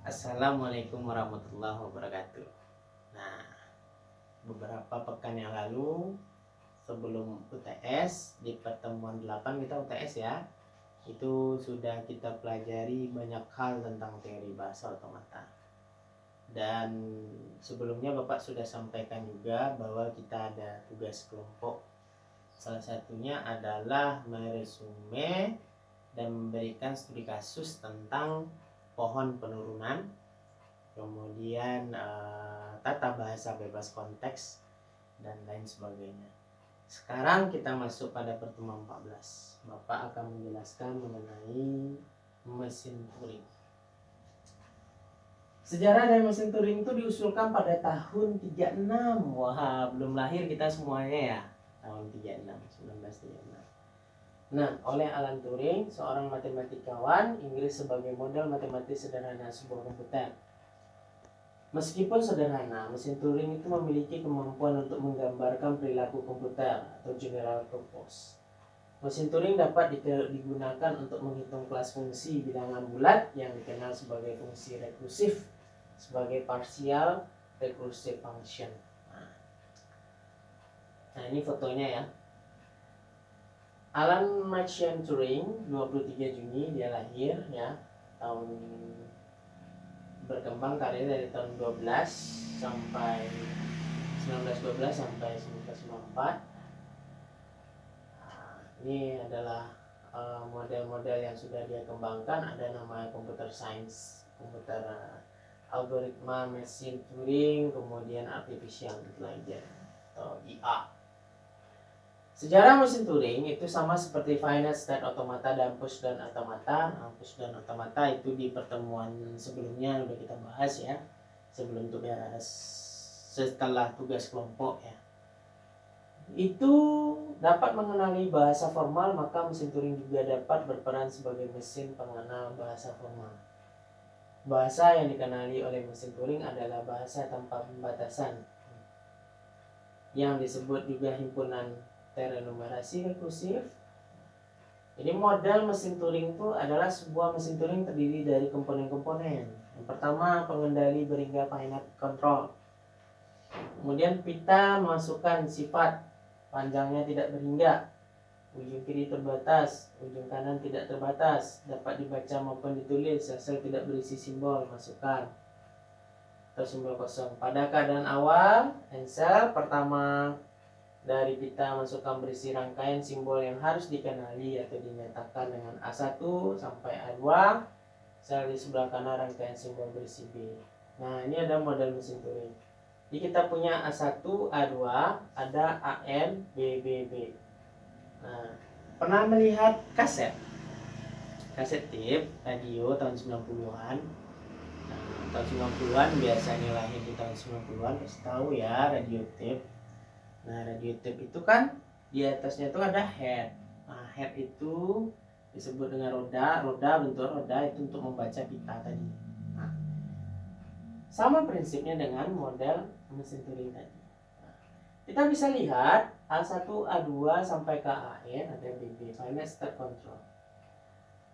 Assalamualaikum warahmatullahi wabarakatuh. Nah, beberapa pekan yang lalu sebelum UTS di pertemuan 8 kita UTS ya, itu sudah kita pelajari banyak hal tentang teori bahasa otomata. Dan sebelumnya Bapak sudah sampaikan juga bahwa kita ada tugas kelompok. Salah satunya adalah meresume dan memberikan studi kasus tentang pohon penurunan, kemudian tata bahasa bebas konteks dan lain sebagainya. Sekarang kita masuk pada pertemuan 14. Bapak akan menjelaskan mengenai mesin Turing. Sejarah dari mesin Turing itu diusulkan pada tahun 36. Wah, belum lahir kita semuanya ya. Tahun 36, 1936. Nah, oleh Alan Turing, seorang matematikawan Inggris sebagai model matematis sederhana sebuah komputer. Meskipun sederhana, mesin Turing itu memiliki kemampuan untuk menggambarkan perilaku komputer atau general purpose. Mesin Turing dapat digunakan untuk menghitung kelas fungsi bilangan bulat yang dikenal sebagai fungsi rekursif sebagai partial recursive function. Nah, ini fotonya ya. Alan Machin Turing, 23 Juni dia lahir ya, tahun berkembang karir dari tahun 12 sampai 1912 sampai 1954. Nah, ini adalah model-model yang sudah dia kembangkan. Ada namanya computer science, komputer algoritma mesin Turing, kemudian artificial intelligence atau IA. Sejarah mesin Turing itu sama seperti finite state automata dan push down automata. Nah, push down automata itu di pertemuan sebelumnya udah kita bahas ya, sebelum tugas setelah tugas kelompok ya. Itu dapat mengenali bahasa formal, maka mesin Turing juga dapat berperan sebagai mesin pengenal bahasa formal. Bahasa yang dikenali oleh mesin Turing adalah bahasa tanpa pembatasan, yang disebut juga himpunan terenumerasi rekursif. Jadi model mesin Turing itu adalah sebuah mesin Turing terdiri dari komponen-komponen. Yang pertama, pengendali berhingga finite control. Kemudian pita memasukkan sifat, panjangnya tidak berhingga, ujung kiri terbatas, ujung kanan tidak terbatas, dapat dibaca maupun ditulis, asal tidak berisi simbol, masukkan atau simbol kosong. Pada keadaan awal, Ensel pertama dari pita masukkan berisi rangkaian simbol yang harus dikenali atau dinyatakan dengan A1 sampai A2. Sel di sebelah kanan rangkaian simbol berisi B. Nah, ini ada model mesin Turing. Jadi kita punya A1, A2, ada AN, BBB. Nah, pernah melihat kaset tape radio tahun 90-an. Nah, tahun 90-an biasanya lahir di tahun 90-an, pasti tahu ya radio tape. Nah, radio tape itu kan di atasnya itu ada head. Nah, head itu disebut dengan roda bentuk roda itu untuk membaca pita tadi. Nah, sama prinsipnya dengan model mesin Turing tadi. Nah, kita bisa lihat A1, A2 sampai ke AN ada BB, finite state control.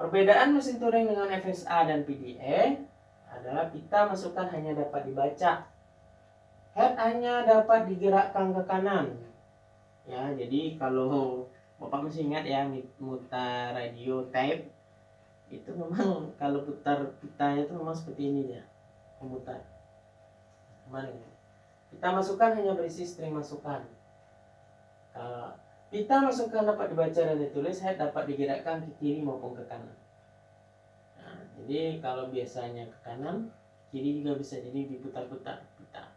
Perbedaan mesin Turing dengan FSA dan PDA adalah pita masukan hanya dapat dibaca, head hanya dapat digerakkan ke kanan. Ya, jadi kalau Bapak masih ingat ya, mutar radio tape itu memang kalau putar pitanya itu memang seperti ini ya, memutar. Kemana ya? Pita masukan hanya berisi string masukan. Pita masukan dapat dibaca dan ditulis, head dapat digerakkan ke kiri maupun ke kanan. Nah, jadi kalau biasanya ke kanan, kiri juga bisa, jadi diputar-putar pita.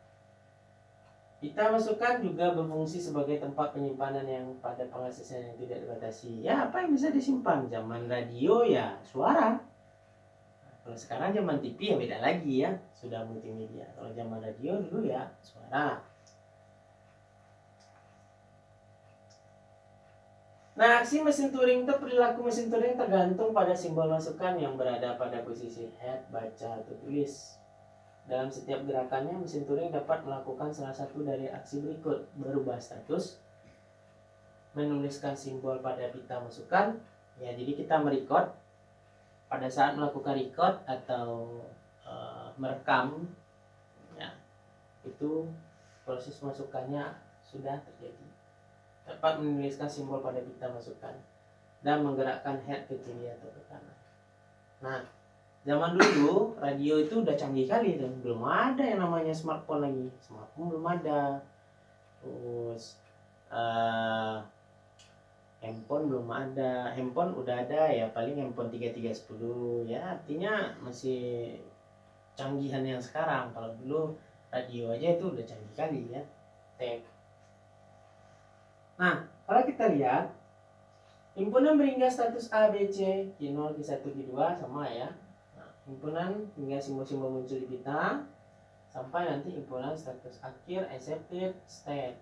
Pita masukan juga berfungsi sebagai tempat penyimpanan yang pada pengaksesan yang tidak dibatasi. Ya, apa yang bisa disimpan? Zaman radio ya suara. Nah, kalau sekarang zaman TV ya beda lagi ya, sudah multimedia. Kalau zaman radio dulu ya suara. Nah, aksi mesin Turing itu, perilaku mesin Turing tergantung pada simbol masukan yang berada pada posisi head, baca, atau tulis. Dalam setiap gerakannya, mesin Turing dapat melakukan salah satu dari aksi berikut: berubah status, menuliskan simbol pada pita masukan. Ya, jadi kita merecord. Pada saat melakukan record atau merekam, ya, itu proses masukannya sudah terjadi. Dapat menuliskan simbol pada pita masukan dan menggerakkan head ke kiri atau ke kanan. Nah, zaman dulu radio itu udah canggih kali tuh, belum ada yang namanya smartphone lagi, smartphone belum ada, terus handphone belum ada, handphone udah ada ya paling handphone 3310 ya, artinya masih canggihan yang sekarang. Kalau dulu radio aja itu udah canggih kali ya, tape. Nah, kalau kita lihat himpunan berhingga status A, B, C, Q0, Q1, Q2 sama ya. Nah, himpunan hingga simbol-simbol muncul di pita sampai nanti himpunan status akhir accepted state.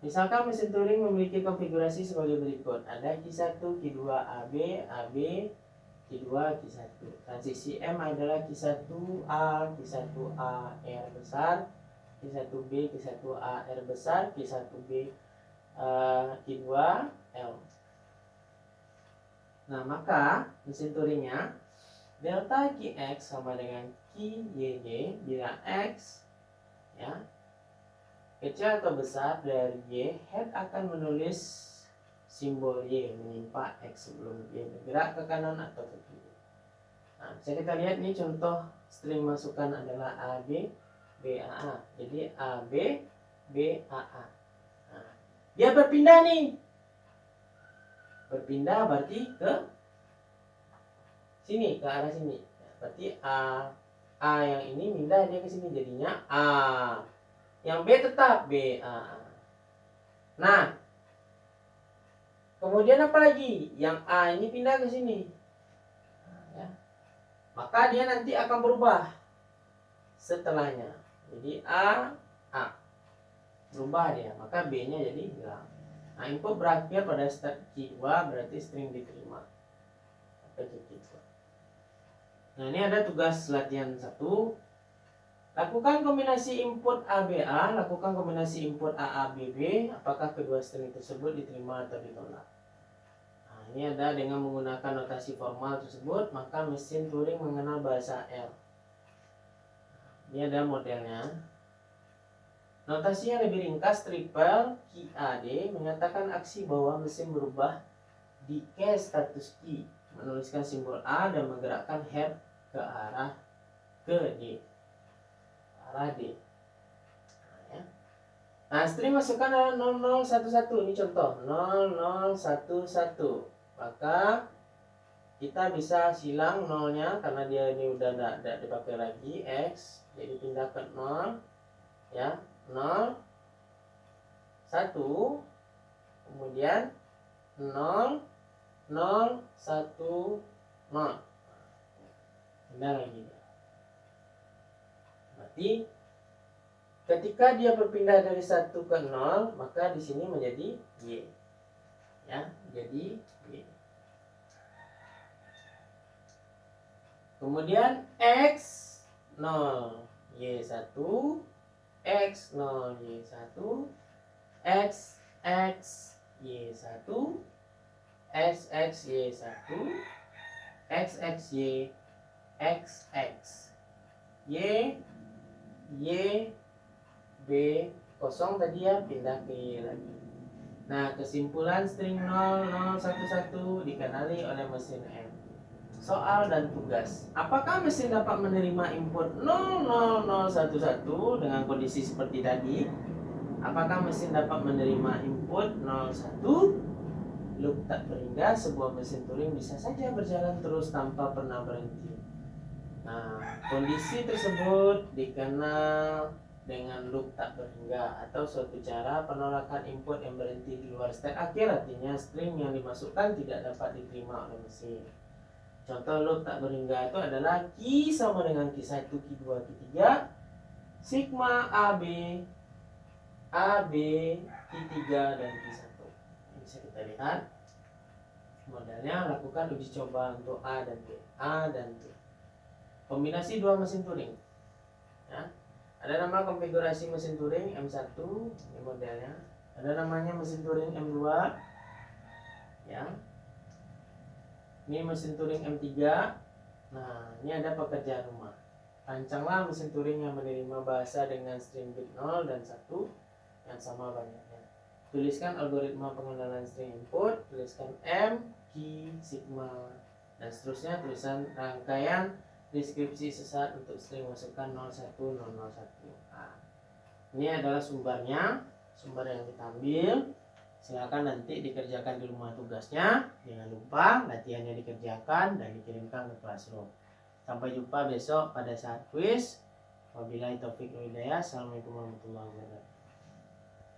Misalkan mesin Turing memiliki konfigurasi sebagai berikut. Ada Q1, Q2, AB, AB, Q2, Q1. Transisi M adalah Q1A, Q1A R besar, Q1B, Q1A R besar, Q1B, Q2 L. Nah, maka mesin Turingnya delta Qx sama dengan Qyy bila X ya kecil atau besar dari Y, head akan menulis simbol Y menimpa X sebelum Y bergerak ke kanan atau ke kiri. Nah, bisa kita lihat nih contoh string masukan adalah AB, BAA. Jadi AB, BAA. Nah, dia berpindah nih. Berpindah berarti ke sini, ke arah sini. Berarti A yang ini pindah dia ke sini jadinya A. Yang B tetap BA. Nah, kemudian apa lagi? Yang A ini pindah ke sini. Ya. Maka dia nanti akan berubah setelahnya. Jadi A. Berubah dia. Maka B-nya jadi hilang. Nah, input berakhir pada start Q2 berarti string diterima. Nah, ini ada tugas latihan 1. Lakukan kombinasi input ABA, lakukan kombinasi input AABB, apakah kedua string tersebut diterima atau ditolak. Nah, ini ada dengan menggunakan notasi formal tersebut, maka mesin Turing mengenal bahasa L. Ini ada modelnya. Notasinya lebih ringkas, triple QAD menyatakan aksi bahwa mesin berubah di case status Q, menuliskan simbol A dan menggerakkan head ke arah ke D. Arah D. Nah, ya. Nah, string masukan adalah 0011. Ini contoh 0011. Maka kita bisa silang nolnya karena dia ini udah tidak dipakai lagi X, jadi pindah ke 0 ya, 0 1 kemudian 0 0 1 0. Pindah lagi. Berarti ketika dia berpindah dari 1 ke 0, maka di sini menjadi Y. Ya, jadi Y. Kemudian X 0 Y1, X 0 Y1, X X Y1, X X Y1, X X Y, X X Y Y B kosong tadi ya, pindah ke Y lagi. Nah, kesimpulan string 0011 dikenali oleh mesin M. Soal dan tugas. Apakah mesin dapat menerima input 000111 dengan kondisi seperti tadi? Apakah mesin dapat menerima input 01? Loop tak berhingga, sebuah mesin Turing bisa saja berjalan terus tanpa pernah berhenti. Nah, kondisi tersebut dikenal dengan loop tak berhingga atau suatu cara penolakan input yang berhenti di luar state akhir, artinya string yang dimasukkan tidak dapat diterima oleh mesin. Contoh loop tak berhingga itu adalah Q sama dengan Q1, Q2, Q3, sigma AB, AB, Q3, dan Q1. Ini bisa kita lihat modelnya. Lakukan uji coba untuk A dan B. A dan B. Kombinasi dua mesin Turing. Ya. Ada nama konfigurasi mesin Turing M1, ini modelnya. Ada namanya mesin Turing M2. Ya. Ini mesin Turing M3. Nah, ini ada pekerjaan rumah. Rancanglah mesin Turing yang menerima bahasa dengan string bit 0 dan 1 yang sama banyaknya. Tuliskan algoritma pengenalan string input, tuliskan M, key, sigma, dan seterusnya. Tulisan rangkaian deskripsi sesat untuk string masukan 01001. Nah, ini adalah sumbernya, sumber yang kita ambil. Silakan nanti dikerjakan di rumah tugasnya. Jangan lupa latihannya dikerjakan dan dikirimkan ke Classroom. Sampai jumpa besok pada saat kuis. Wabillahi taufiq wal hidayah. Assalamualaikum warahmatullahi wabarakatuh.